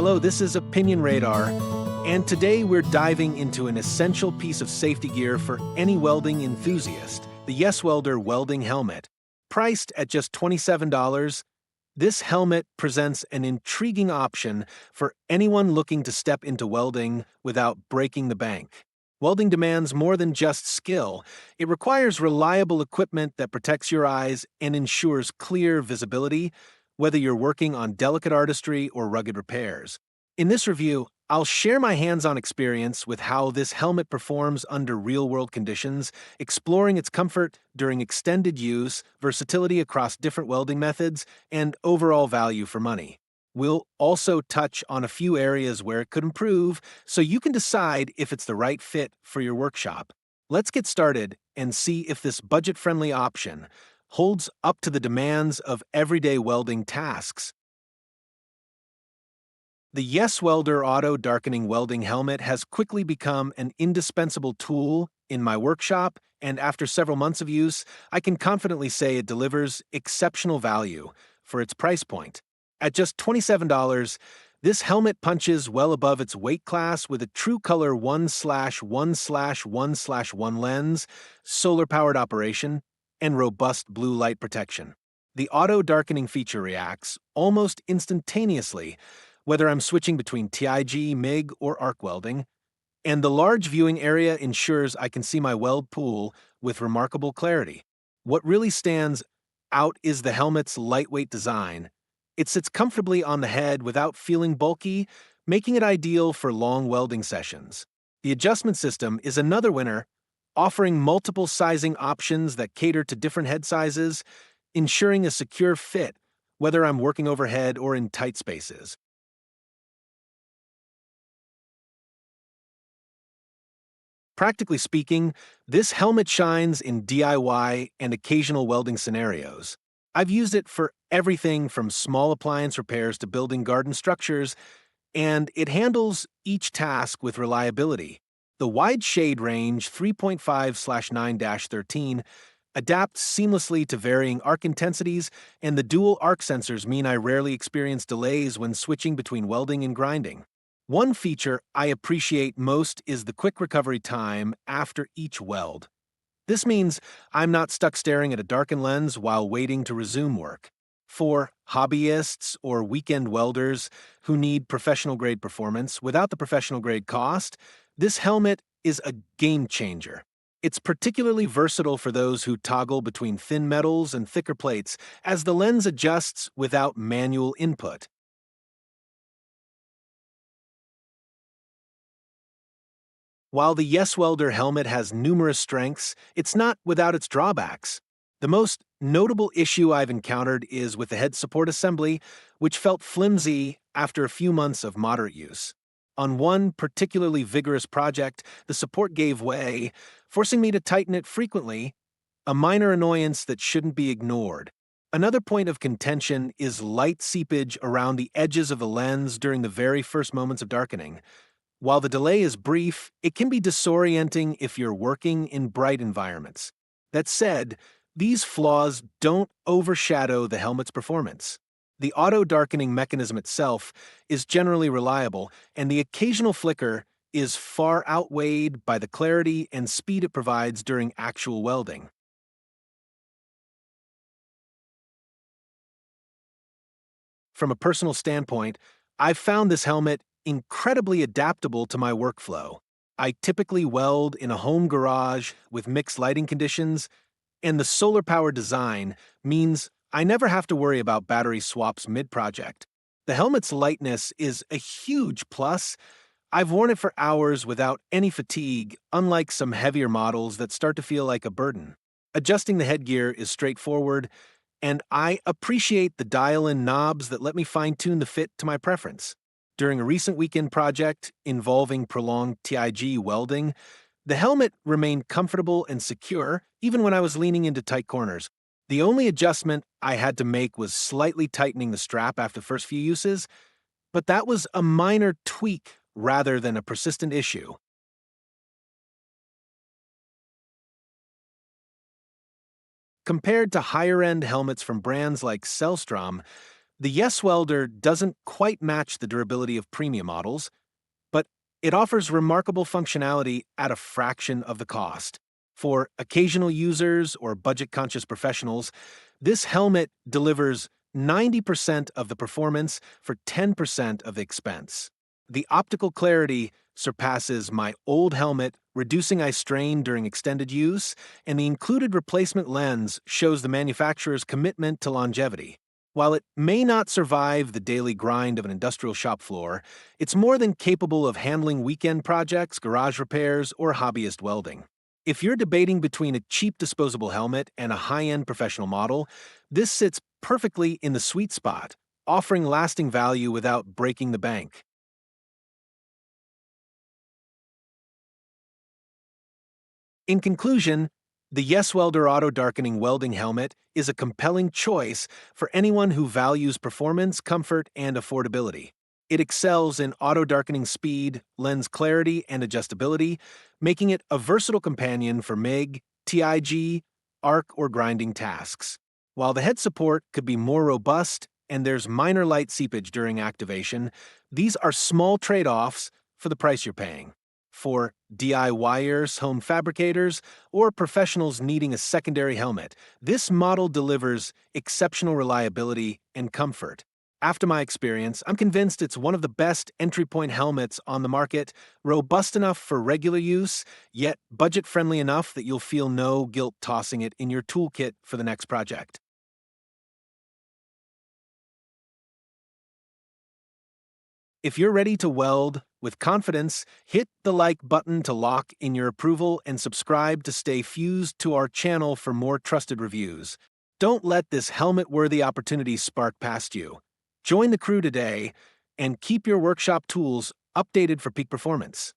Hello, this is Opinion Radar, and today we're diving into an essential piece of safety gear for any welding enthusiast, the YESWELDER Welding Helmet. Priced at just $27, this helmet presents an intriguing option for anyone looking to step into welding without breaking the bank. Welding demands more than just skill. It requires reliable equipment that protects your eyes and ensures clear visibility, whether you're working on delicate artistry or rugged repairs. In this review, I'll share my hands-on experience with how this helmet performs under real-world conditions, exploring its comfort during extended use, versatility across different welding methods, and overall value for money. We'll also touch on a few areas where it could improve, so you can decide if it's the right fit for your workshop. Let's get started and see if this budget-friendly option holds up to the demands of everyday welding tasks. The YESWELDER Auto Darkening Welding Helmet has quickly become an indispensable tool in my workshop, and after several months of use, I can confidently say it delivers exceptional value for its price point. At just $27, this helmet punches well above its weight class with a true color 1/1/1/1 lens, solar-powered operation, and robust blue light protection. The auto-darkening feature reacts almost instantaneously, whether I'm switching between TIG, MIG, or arc welding, and the large viewing area ensures I can see my weld pool with remarkable clarity. What really stands out is the helmet's lightweight design. It sits comfortably on the head without feeling bulky, making it ideal for long welding sessions. The adjustment system is another winner, offering multiple sizing options that cater to different head sizes, ensuring a secure fit, whether I'm working overhead or in tight spaces. Practically speaking, this helmet shines in DIY and occasional welding scenarios. I've used it for everything from small appliance repairs to building garden structures, and it handles each task with reliability. The wide shade range 3.5/9-13 adapts seamlessly to varying arc intensities, and the dual arc sensors mean I rarely experience delays when switching between welding and grinding. One feature I appreciate most is the quick recovery time after each weld. This means I'm not stuck staring at a darkened lens while waiting to resume work. For hobbyists or weekend welders who need professional-grade performance without the professional-grade cost, this helmet is a game changer. It's particularly versatile for those who toggle between thin metals and thicker plates, as the lens adjusts without manual input. While the YESWELDER helmet has numerous strengths, it's not without its drawbacks. The most notable issue I've encountered is with the head support assembly, which felt flimsy after a few months of moderate use. On one particularly vigorous project, the support gave way, forcing me to tighten it frequently, a minor annoyance that shouldn't be ignored. Another point of contention is light seepage around the edges of the lens during the very first moments of darkening. While the delay is brief, it can be disorienting if you're working in bright environments. That said, these flaws don't overshadow the helmet's performance. The auto-darkening mechanism itself is generally reliable, and the occasional flicker is far outweighed by the clarity and speed it provides during actual welding. From a personal standpoint, I've found this helmet incredibly adaptable to my workflow. I typically weld in a home garage with mixed lighting conditions, and the solar-powered design means I never have to worry about battery swaps mid-project. The helmet's lightness is a huge plus. I've worn it for hours without any fatigue, unlike some heavier models that start to feel like a burden. Adjusting the headgear is straightforward, and I appreciate the dial-in knobs that let me fine-tune the fit to my preference. During a recent weekend project involving prolonged TIG welding, the helmet remained comfortable and secure even when I was leaning into tight corners. The only adjustment I had to make was slightly tightening the strap after the first few uses, but that was a minor tweak rather than a persistent issue. Compared to higher-end helmets from brands like Selstrom, The YESWELDER doesn't quite match the durability of premium models, but it offers remarkable functionality at a fraction of the cost. For occasional users or budget-conscious professionals, this helmet delivers 90% of the performance for 10% of the expense. The optical clarity surpasses my old helmet, reducing eye strain during extended use, and the included replacement lens shows the manufacturer's commitment to longevity. While it may not survive the daily grind of an industrial shop floor, it's more than capable of handling weekend projects, garage repairs, or hobbyist welding. If you're debating between a cheap disposable helmet and a high-end professional model, this sits perfectly in the sweet spot, offering lasting value without breaking the bank. In conclusion, the YESWELDER Auto Darkening Welding Helmet is a compelling choice for anyone who values performance, comfort, and affordability. It excels in auto darkening speed, lens clarity, and adjustability, making it a versatile companion for MIG, TIG, arc, or grinding tasks. While the head support could be more robust and there's minor light seepage during activation, these are small trade-offs for the price you're paying. For DIYers, home fabricators, or professionals needing a secondary helmet, this model delivers exceptional reliability and comfort. After my experience, I'm convinced it's one of the best entry-point helmets on the market, robust enough for regular use, yet budget-friendly enough that you'll feel no guilt tossing it in your toolkit for the next project. If you're ready to weld with confidence, hit the like button to lock in your approval and subscribe to stay fused to our channel for more trusted reviews. Don't let this helmet-worthy opportunity spark past you. Join the crew today and keep your workshop tools updated for peak performance.